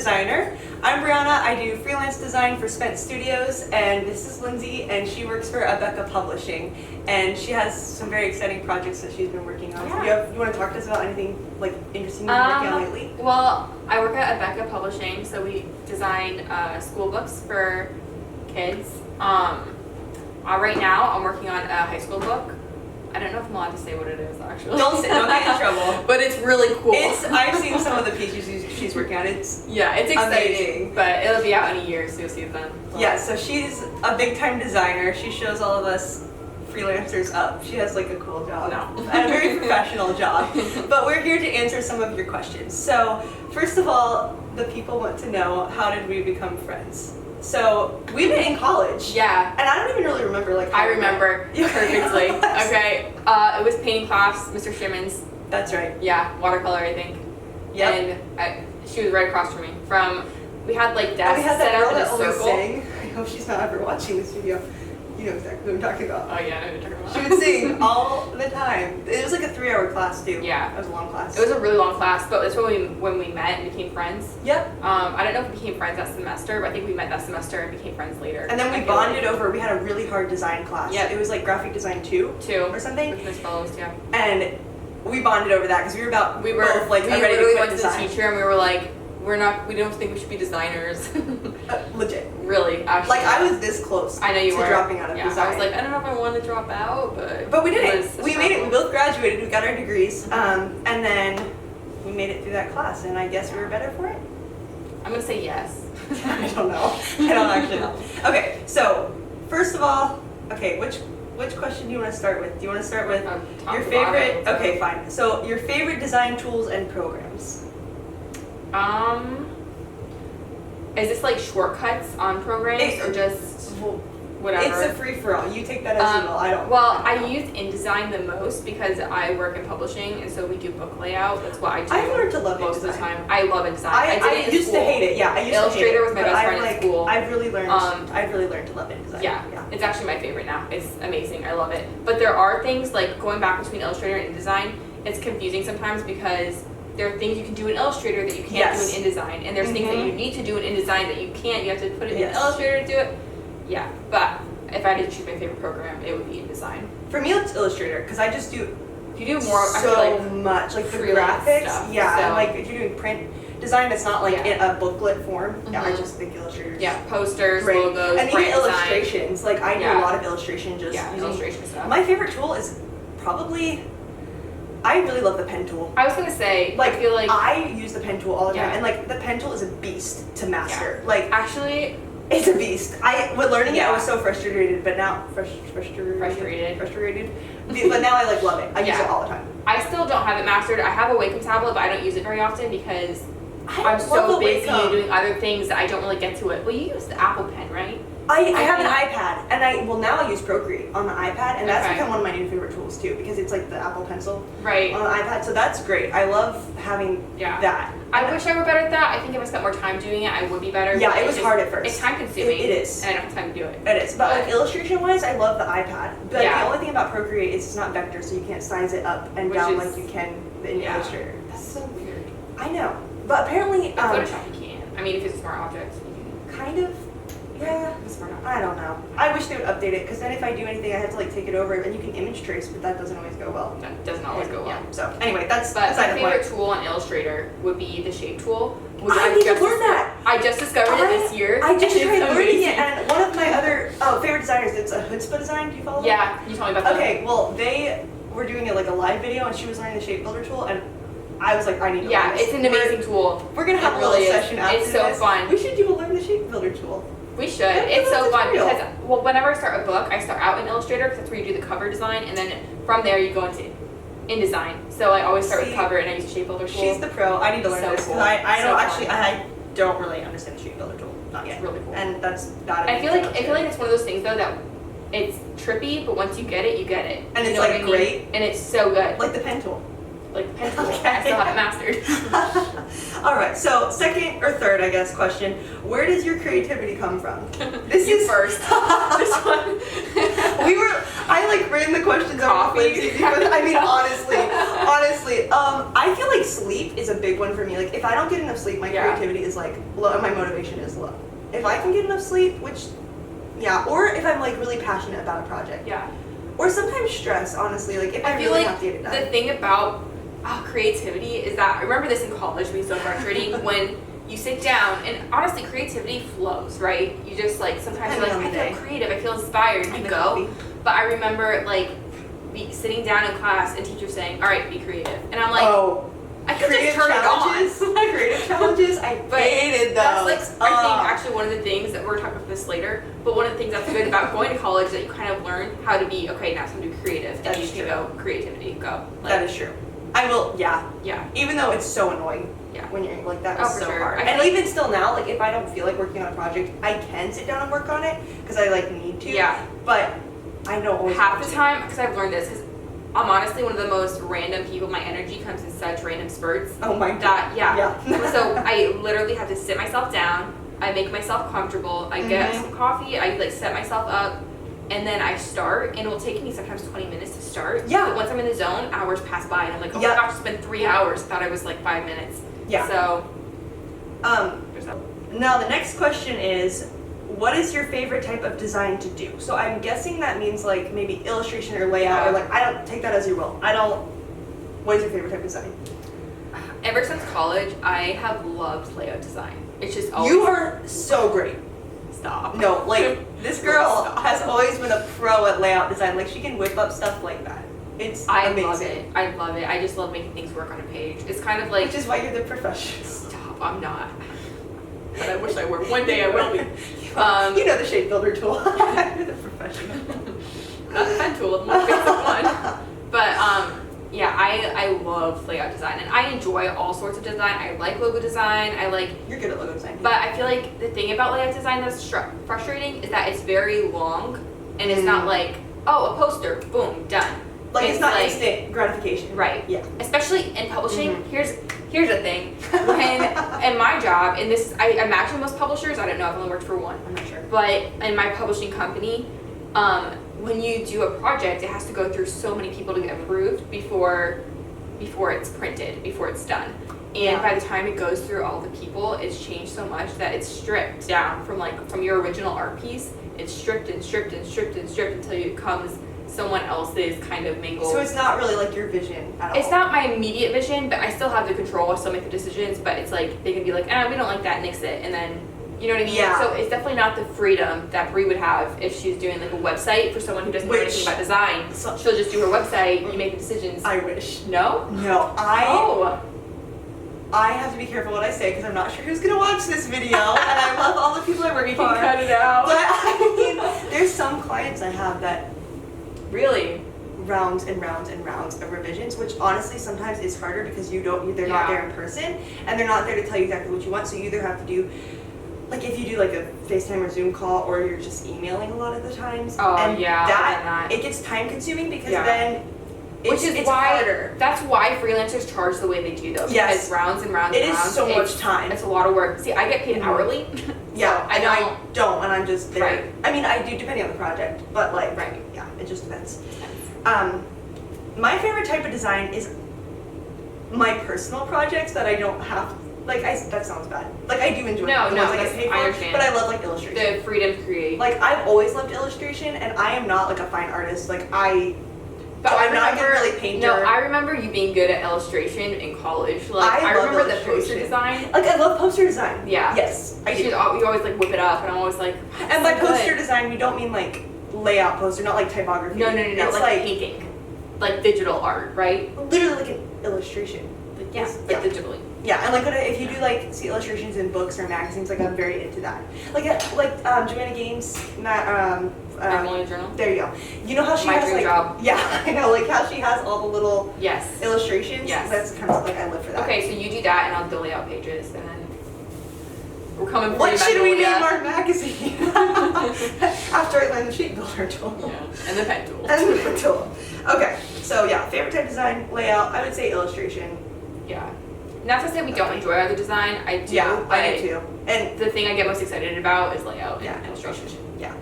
designer. I'm Briana. I do freelance design for Spence Studios, and this is Lindsay, and she works for Abeka Publishing, and she has some very exciting projects that she's been working on. Yeah. You want to talk to us about anything like interesting you've been working on lately? Well, I work at Abeka Publishing, so we design school books for kids. Right now, I'm working on a high school book. I don't know if I'm allowed to say what it is, actually. Don't get in trouble. But it's really cool. I've seen some of the pieces she's working on. It's exciting. Amazing. But it'll be out in a year, so you'll see it then. Yeah, so she's a big time designer. She shows all of us freelancers up. She has like a cool job. No. And a very professional job. But we're here to answer some of your questions. So first of all, the people want to know, how did we become friends? So we met in college. Yeah. And I don't even really remember like how I remember we met. perfectly. Okay. It was painting class, Mr. Shimmons. That's right. Yeah, watercolor, I think. Yeah. And she was right across from me. We had like desks we had set that up girl in a that always circle. sang. I hope she's not ever watching this video. You know exactly what I'm talking about. Oh yeah, I know what you're talking about. She would sing all the time. It was like a 3-hour class too. Yeah. It was a long class. It was a really long class, but that's when we met and became friends. Yep. I don't know if we became friends that semester, but I think we met that semester and became friends later. And then we bonded over, we had a really hard design class. Yep. It was like graphic design 2 or something. With Miss Fellows, yeah. And we bonded over that because we were both like we ready to literally quit went to design. the teacher and we were like, we don't think we should be designers. Legit. Really, actually. Like I was this close I know you to were. dropping out of Yeah, design. I was like, I don't know if I want to drop out, but we did it it. was a We made it. We struggle. both graduated. We got our degrees. And then we made it through that class. And I guess we were better for it. I'm gonna say yes. I don't know. I don't actually know. Okay, so first of all, which question do you want to start with? Do you want to start with Top your to favorite? bottom. Okay, fine. So your favorite design tools and programs. Is this like shortcuts on programs or just whatever? It's a free for all. You take that as you will. I don't. Well, I use InDesign the most because I work in publishing and so we do book layout. That's what I do. I've learned to love most of the InDesign. time. I love InDesign. I did it in used school. to hate it. Yeah, I used Illustrator to hate it. was my but best friend in school. I've really learned. I've really learned to love InDesign. Yeah, it's actually my favorite now. It's amazing. I love it. But there are things like going back between Illustrator and InDesign. It's confusing sometimes because there are things you can do in Illustrator that you can't do in InDesign, and there's things that you need to do in InDesign that you can't. You have to put it in Illustrator to do it. Yeah, but if I had to choose my favorite program, it would be InDesign. For me, it's Illustrator because I just do. You do more. So I feel like much like the freelance graphics. stuff, Yeah, so. and like if you're doing print design that's not like in a booklet form. Yeah, I just think Illustrator. Yeah, posters, great. logos, and even brand design. illustrations. Like I do a lot of illustration just using illustration stuff. My favorite tool is probably. I really love the pen tool. I was gonna say, like I feel like I use the pen tool all the time, Yeah. and like the pen tool is a beast to master. Like actually, it's a beast. With learning it, I was so frustrated, but now frustrated. But now I like love it. I use it all the time. I still don't have it mastered. I have a Wacom tablet, but I don't use it very often because I'm love so a busy Wacom. doing other things that I don't really get to it. Well, you use the Apple Pen, right? I have an iPad, and now I use Procreate on the iPad, and that's become one of my new favorite tools too because it's like the Apple Pencil on the iPad. So that's great. I love having that. I wish I were better at that. I think if I spent more time doing it, I would be better. Yeah, it was hard at first. It's time consuming. It is. And I don't have time to do it. It is. But like illustration wise, I love the iPad. But Yeah. the only thing about Procreate is it's not vector, so you can't size it up and down like you can in Illustrator. That's so weird. I know. But apparently Photoshop you can. I mean, if it's a smart object, you can. Kind of. Yeah. It's smart object. I don't know. I wish they would update it because then if I do anything, I have to like take it over and you can image trace, but that doesn't always go well. That doesn't always go well. Yeah. So anyway, that's But beside my the point. favorite tool on Illustrator would be the shape tool. Which I need to learn that. I just discovered it this year. I just and it's tried learning amazing. it, and one of my other favorite designers, it's a Chutzpah design. Do you follow them? Yeah, you told me about that. Okay, well they were doing it like a live video, and she was learning the shape builder tool, and I was like, I need to learn this. It's an amazing tool. We're gonna have It a little really is. session after It's so this. fun. We should do a learn the shape builder tool. We should. Yeah, It's so that's fun real. because, well, whenever I start a book, I start out in Illustrator because that's where you do the cover design, and then from there you go into InDesign. So I always start with cover, and I use the shape builder tool. She's the pro. I need to learn So this cool. because I So don't fun. actually I don't really understand the shape builder tool. Not yet. It's really cool. And that's not. I feel like it's one of those things though that it's trippy, but once you get it, you get it. And You it's know what like I mean? great. And it's so good. Like the pen tool. Like the pen tool. Okay. I still have it mastered. All right. So second or third, I guess, question: where does your creativity come from? This You is first. This one. I like ran the questions over with Coffee. Lindsay because I mean honestly, Honestly, I feel like sleep is a big one for me. Like if I don't get enough sleep, my creativity is like low and my motivation is low. If I can get enough sleep, which, yeah, or if I'm like really passionate about a project. Yeah. Or sometimes stress, honestly, like if I feel really like have to get it done. the thing about creativity is that, I remember this in college being so frustrating when you sit down and honestly creativity flows, right? You just like, sometimes you're like, I feel creative, I feel inspired, you go. But I remember like sitting down in class and teachers saying, all right, be creative. And I'm like, I could just turn it on. Creative challenges, I hated those. That's like, I think actually one of the things that we're talking about this later, but one of the things that's good about going to college is that you kind of learn how to be, okay, now it's time to be creative. And you can go, creativity, go. Like, that is true. I will, yeah. Even though it's so annoying. Yeah. When you're like, that was so hard. I and even still now, like if I don't feel like working on a project, I can sit down and work on it because I like need to. Yeah. But I don't always half the time, because I've learned this, because I'm honestly one of the most random people. My energy comes in such random spurts. Oh my god. So I literally have to sit myself down. I make myself comfortable. I get some coffee. I like set myself up, and then I start. And it will take me sometimes 20 minutes to start. Yeah. But once I'm in the zone, hours pass by, and I'm like, oh my gosh, it's been 3 hours. I thought I was like 5 minutes. Yeah. So. Now the next question is, what is your favorite type of design to do? So I'm guessing that means like maybe illustration or layout, or like, I don't take that as you will. What is your favorite type of design? Ever since college, I have loved layout design. It's just always. You are so great. Stop. No, like this girl has always been a pro at layout design. Like she can whip up stuff like that. It's amazing. I love it. I just love making things work on a page. It's kind of like. Which is why you're the professional. Stop. I'm not. But I wish I were. One day I will be. You know the shape builder tool. You're the professional. Not the pen tool, the more basic one. But yeah, I love layout design, and I enjoy all sorts of design. I like logo design. You're good at logo design. But I feel like the thing about layout design that's frustrating is that it's very long, and it's not like, oh, a poster, boom, done. Like it's not like, instant gratification. Right. Yeah. Especially in publishing. Here's the thing. When in my job, and this I imagine most publishers, I don't know, I've only worked for one, I'm not sure. But in my publishing company, when you do a project, it has to go through so many people to get approved before it's printed, before it's done. And by the time it goes through all the people, it's changed so much that it's stripped down from your original art piece. It's stripped and stripped and stripped and stripped until it becomes someone else's kind of mingled. So it's not really like your vision at all. It's not my immediate vision, but I still have the control. I still make the decisions, but it's like they can be like, we don't like that, nix it, and then you know what I mean? Yeah. So it's definitely not the freedom that Brie would have if she's doing like a website for someone who doesn't know anything about design. She'll just do her website, you make the decisions. I wish. No? No. I have to be careful what I say because I'm not sure who's gonna watch this video, and I love all the people I work for. We can cut it out. But I mean, there's some clients I have that really rounds and rounds and rounds of revisions, which honestly sometimes is harder because they're not there in person, and they're not there to tell you exactly what you want. So you either have to do, like if you do like a FaceTime or Zoom call, or you're just emailing a lot of the times. Oh, and that it gets time consuming because then it's why harder. That's why freelancers charge the way they do though. Yes. Because rounds and rounds it and rounds. It is so much time. It's a lot of work. See, I get paid hourly. Yeah, so I don't, and I'm just there. Right. I mean, I do depending on the project, but like, yeah, it just depends. My favorite type of design is my personal projects that I don't have. Like, that sounds bad. Like, I do enjoy the ones I get paid for, but I love like illustration. The freedom to create. Like, I've always loved illustration, and I am not like a fine artist. Like, I'm not a really painter. No, I remember you being good at illustration in college. Like, I remember the poster design. Like, I love poster design. Yeah. Yes, I do. You always like whip it up, and I'm always like. And by poster design, we don't mean like layout poster, not like typography. No. It's like painting, like digital art, right? Literally like an illustration. Digitally. Yeah, and like if you do like see illustrations in books or magazines, like I'm very into that. Like Joanna Gaines, Magnolia Journal. There you go. You know how she has like job. Yeah, I know, like how she has all the little illustrations. Yes. That's kind of like I live for that. Okay, so you do that, and I'll do layout pages, and then we're coming for you. What should we name our magazine? After I learned the shape builder tool. Yeah, and the pen tool. And the pen tool. Okay, so yeah, favorite type design, layout. I would say illustration. Yeah. Not to say we don't enjoy other design. I do. Yeah, I do too. And the thing I get most excited about is layout and illustration. Yeah.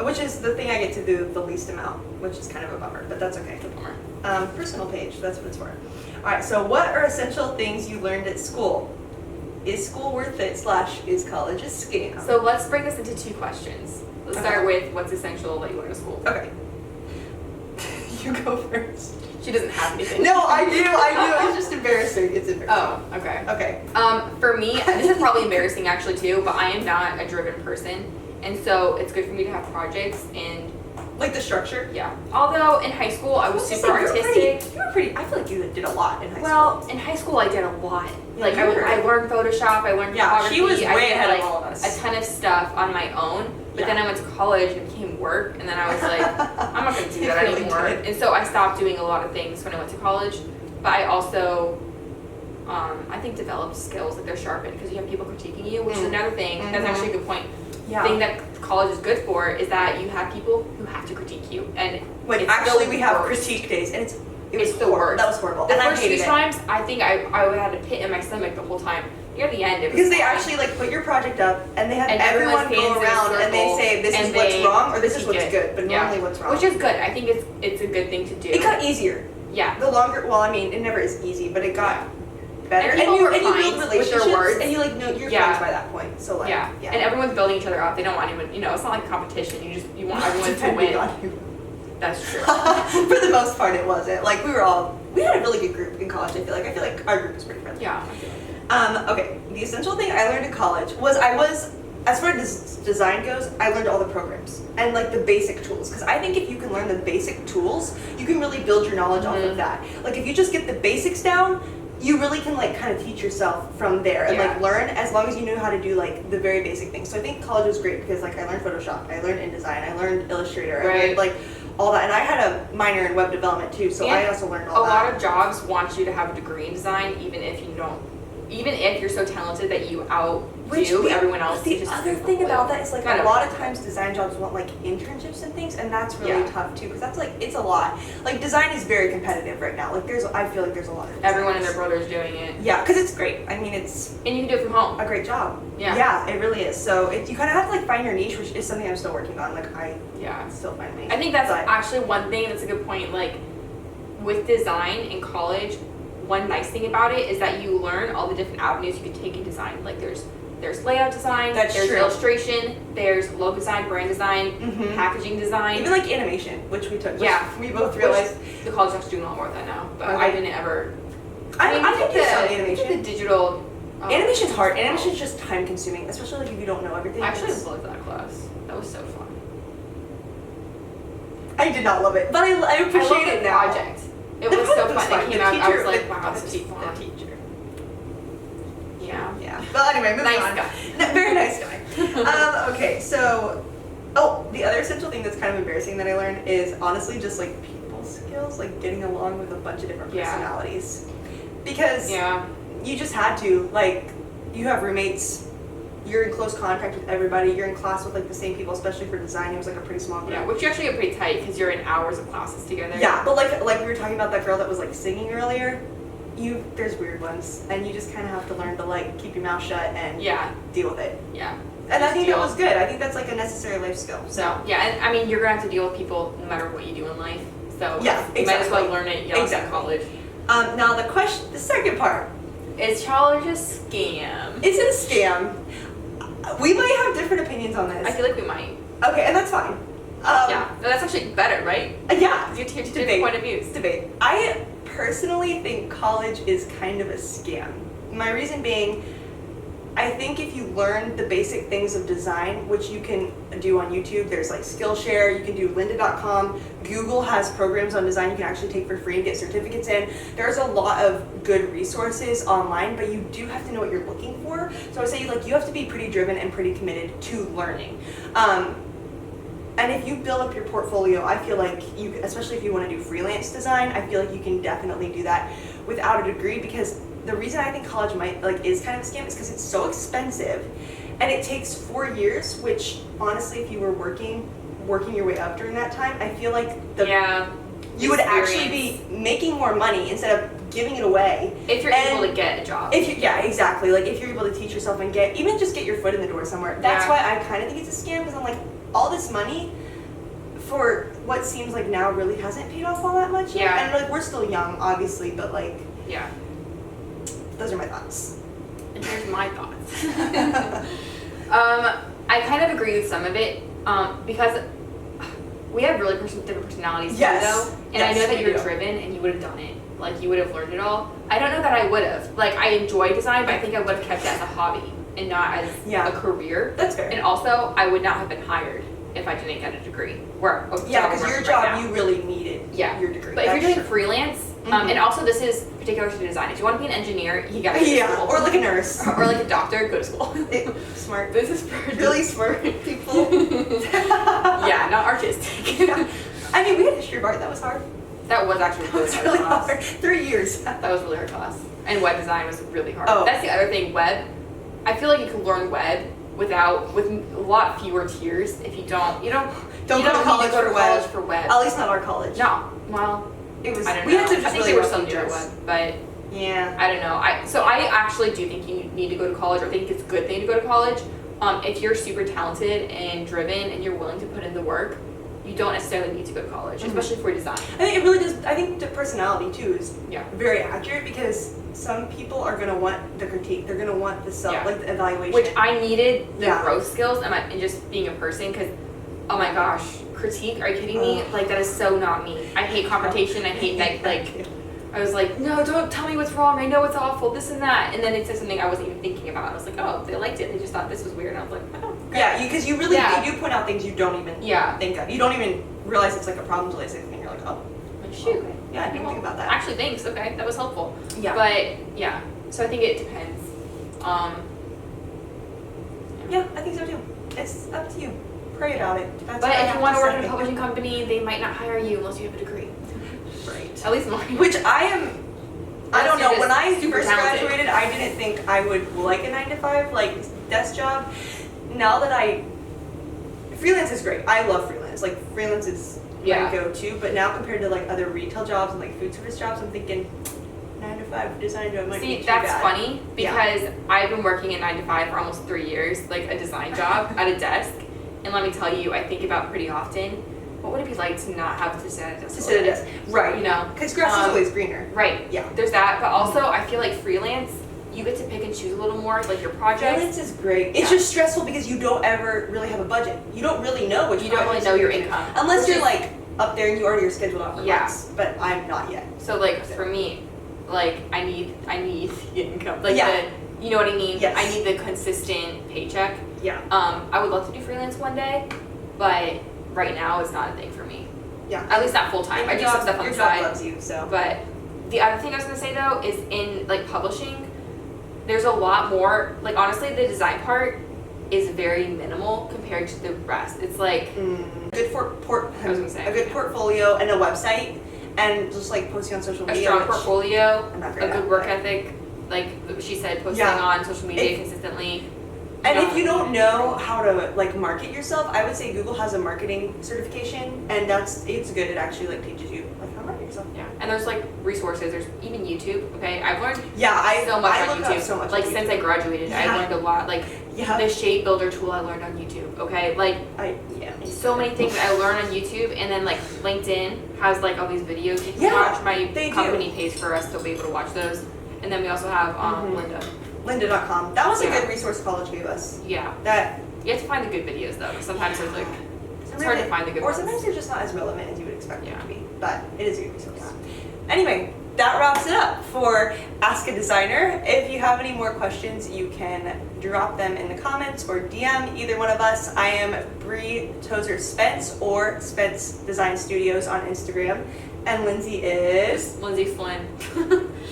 which is the thing I get to do the least amount, which is kind of a bummer, but that's okay. It's a bummer. Personal page, that's what it's for. All right, so what are essential things you learned at school? Is school worth it / is college a scam? So let's break this into 2 questions. Let's start with what's essential that you learn at school. Okay. You go first. She doesn't have anything. No, I do. It's just embarrassing. It's embarrassing. Oh, okay. Okay. For me, this is probably embarrassing actually too, but I am not a driven person. And so it's good for me to have projects and Like the structure? yeah. Although in high school I was super artistic. You were pretty, I feel like you did a lot in high school. Well, in high school I did a lot. Yeah, Like you were. I learned Photoshop, I learned Yeah, photography. she was I way did, ahead like, of all of us. a ton of stuff on my own. But then I went to college and it became work, and then I was like, I'm not going to do that You really anymore. did. And so I stopped doing a lot of things when I went to college. But I also, I think, developed skills that they're sharpened because you have people critiquing you, which is another thing. That's actually a good point. Yeah. The thing that college is good for is that you have people who have to critique you, and Like it's actually, the we have worst. critique days, and it was It's the horrible. worst. That was horrible. The And I first hated few it. times, I think I had a pit in my stomach the whole time. Near the end, it was Because they fine. actually like put your project up, and they have And everyone everyone go stands in a around and they circle, say this is and what's they wrong or this is critique what's it. good, but Yeah. normally what's wrong. Which is good. I think it's a good thing to do. It got easier. Yeah. The longer, well, I mean, it never is easy, but it got better. And people were you fine build with their relationships, words. and you like know you're Yeah. friends by that point. So like, Yeah. And everyone's building each other up. They don't want anyone. It's not like a competition. You want everyone to Depending win. on who. That's true. For the most part, it wasn't. Like we had a really good group in college. I feel like our group was pretty friendly. Yeah. Okay, the essential thing I learned in college was as far as design goes, I learned all the programs and like the basic tools. Because I think if you can learn the basic tools, you can really build your knowledge off of that. Like if you just get the basics down, you really can like kind of teach yourself from there and like learn as long as you know how to do like the very basic things. So I think college was great because like I learned Photoshop, I learned InDesign, I learned Illustrator, I learned like all that, and I had a minor in web development too, so I also learned all that. A lot of jobs want you to have a degree in design, even if you're so talented that you outdo everyone else. The other thing about that is like a lot of times design jobs want like internships and things, and that's really tough too because that's like it's a lot. Like design is very competitive right now. Like I feel like there's a lot of everyone and their brother's doing it. Yeah, because it's great. I mean, it's and you can do it from home. a great job. Yeah. Yeah, it really is. So you kind of have to like find your niche, which is something I'm still working on. Like I still find my niche. I think that's actually one thing that's a good point. Like with design in college, one nice thing about it is that you learn all the different avenues you can take in design. Like there's layout design, there's illustration, there's logo design, brand design, packaging design. Even like animation, which we took. We both Which realized. The college is doing a lot more of that now, but I didn't ever. I think there's some the animation. digital. Animation's hard. Animation's just time consuming, especially like if you don't know everything. I actually loved that class. That was so fun. I did not love it, but I appreciate it now. Project. It was so fun. It came out. I was like, wow, this is fun. The teacher. Yeah. Yeah. Well, anyway, moving on. Nice guy. No, very nice guy. Okay, so, the other essential thing that's kind of embarrassing that I learned is honestly just like people skills, like getting along with a bunch of different personalities. Because you just had to, like, you have roommates, you're in close contact with everybody, you're in class with like the same people, especially for design, it was like a pretty small group. Yeah, which you actually get pretty tight because you're in hours of classes together. Yeah, but like we were talking about that girl that was like singing earlier, there's weird ones, and you just kind of have to learn to like keep your mouth shut and deal with it. Yeah. And I think that was good. I think that's like a necessary life skill. So yeah, and I mean you're gonna have to deal with people no matter what you do in life. So yeah, you might as well learn it in college. Now the second part. Is college a scam? It's a scam. We might have different opinions on this. I feel like we might. Okay, and that's fine. No, that's actually better, right? Yeah. You take different point of views. Debate. I personally think college is kind of a scam. My reason being, I think if you learn the basic things of design, which you can do on YouTube, there's like Skillshare, you can do lynda.com, Google has programs on design you can actually take for free and get certificates in. There's a lot of good resources online, but you do have to know what you're looking for. So I would say like you have to be pretty driven and pretty committed to learning. And if you build up your portfolio, I feel like you, especially if you want to do freelance design, I feel like you can definitely do that without a degree, because the reason I think college is kind of a scam is because it's so expensive and it takes 4 years, which honestly, if you were working your way up during that time, I feel like you would actually be making more money instead of giving it away. If you're able to get a job. Exactly. Like if you're able to teach yourself and get your foot in the door somewhere. That's why I kind of think it's a scam, because I'm like, all this money, for what seems like now really hasn't paid off all that much yet. Yeah. And like we're still young, obviously, but like Yeah. those are my thoughts. And here's my thoughts. I kind of agree with some of it because we have really different personalities Yes. too, though. And Yes, I know that we you're do. driven and you would have done it. Like, you would have learned it all. I don't know that I would have. Like, I enjoy design, but I think I would have kept it as a hobby and not as Yeah. a career. That's fair. And also, I would not have been hired if I didn't get a degree. Yeah, because your right job, now. you really needed Yeah. your degree. But if That's you're doing true. freelance, Mhm. and also this is particular to design. If you want to be an engineer, you gotta go to Yeah, school. or like a nurse. Or like a doctor, go to school. Smart. This is for Really smart people. Yeah, not artistic. Yeah. I mean, we had history of art. That was hard. That was actually That really was hard really class. hard. 3 years. That was really hard class. And web design was really hard. Oh. That's the other thing. Web, I feel like you can learn web with a lot fewer tiers if you don't. You don't Don't you go to don't college need to go for to web. college for web. At least not our college. No. Well, It was. I don't We know. had to I just think really there were work some the tier years. web, but Yeah. I don't know. So I actually do think you need to go to college, or think it's a good thing to go to college. If you're super talented and driven and you're willing to put in the work, you don't necessarily need to go to college, especially for design. I think it really does. I think the personality too is Yeah. very accurate because some people are gonna want the critique. They're gonna want the self, Yeah. like the evaluation. Which I needed the Yeah. growth skills and just being a person, because, oh my gosh, critique, are you kidding me? Like, that is so not me. I hate confrontation, I hate, I was like, no, don't tell me what's wrong, I know it's awful, this and that. And then it said something I wasn't even thinking about. I was like, oh, they liked it, they just thought this was weird. And I was like, oh, okay. Yeah, because you really Yeah. you do point out things you don't even Yeah. think of. You don't even realize it's like a problem until they say something. You're like, oh, Like, shoot. okay. Yeah, I didn't think about that. Actually, thanks, okay, that was helpful. Yeah. But, yeah, so I think it depends. Yeah, I think so too. It's up to you. Pray about it. That's But what I if have you want to work in a say. publishing company, they might not hire you unless you have a degree. Right. At least mine. Which I am. I don't Unless you're know. When just I super first talented. graduated, I didn't think I would like a 9-to-5 like desk job. Now that freelance is great. I love freelance. Like freelance is Yeah. my go-to. But now compared to like other retail jobs and like food service jobs, I'm thinking 9-to-5 design job might be See, too that's bad. funny Yeah. because I've been working at 9 to 5 for almost 3 years, like a design job at a desk. And let me tell you, I think about pretty often, what would it be like to not have to sit at a desk? To sit at a desk, right? You know, because grass is always greener. Right. Yeah. There's that, but also I feel like freelance, you get to pick and choose a little more, like your projects. Freelance is great. It's Yeah. just stressful because you don't ever really have a budget. You don't really know what You don't really know your income. unless Which you're is- like up there and you already are scheduled out for Yeah. months. But I'm not yet. So like for me, like I need the income. Like Yeah. you know what I mean? Yes. I need the consistent paycheck. Yeah. I would love to do freelance one day, but right now it's not a thing for me. Yeah. At least not full time. I do some stuff on your the job side. loves you, so. But the other thing I was gonna say though is in like publishing, there's a lot more. Like honestly, the design part is very minimal compared to the rest. It's like Good I was gonna say, a good portfolio and a website and just like posting on social a media. strong which portfolio, I'm not a great at, good work but- ethic. Like she said, posting Yeah. on social media If- consistently. And know, if you don't know how to like market yourself, I would say Google has a marketing certification, and it's good. It actually like teaches you like how to market yourself. Yeah, and there's like resources. There's even YouTube. Okay, I've learned Yeah, so much I on look up YouTube. so much like on since I YouTube. graduated, I Yeah. learned a lot. Like Yeah. the shape builder tool I learned on YouTube. Okay, like Yeah. so many things that I learned on YouTube, and then like LinkedIn has like all these videos you can Yeah, watch. My they do. company pays for us to be able to watch those, and then we also have Linda. Lynda.com. That was a Yeah. good resource college gave us. Yeah, That you have to find the good videos though. 'Cause sometimes there's like it's hard to find the good or ones. sometimes they're just not as relevant as you would expect them Yeah. to be. But it is a good resource. Anyway, that wraps it up for Ask a Designer. If you have any more questions, you can drop them in the comments or DM either one of us. I am Bree Tozer Spence or Spence Design Studios on Instagram. And Lindsay is. Lindsay Flynn.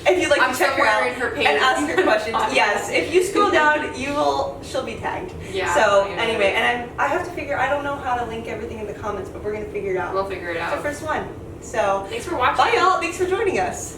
If you'd like I'm to check her somewhere out in her page. and ask her questions, On yes. If you scroll down, she'll be tagged. Yeah. So yeah. anyway, and I have to figure. I don't know how to link everything in the comments, but we're gonna figure it out. We'll figure it It's out. the first one. So Thanks for watching. bye y'all. Thanks for joining us.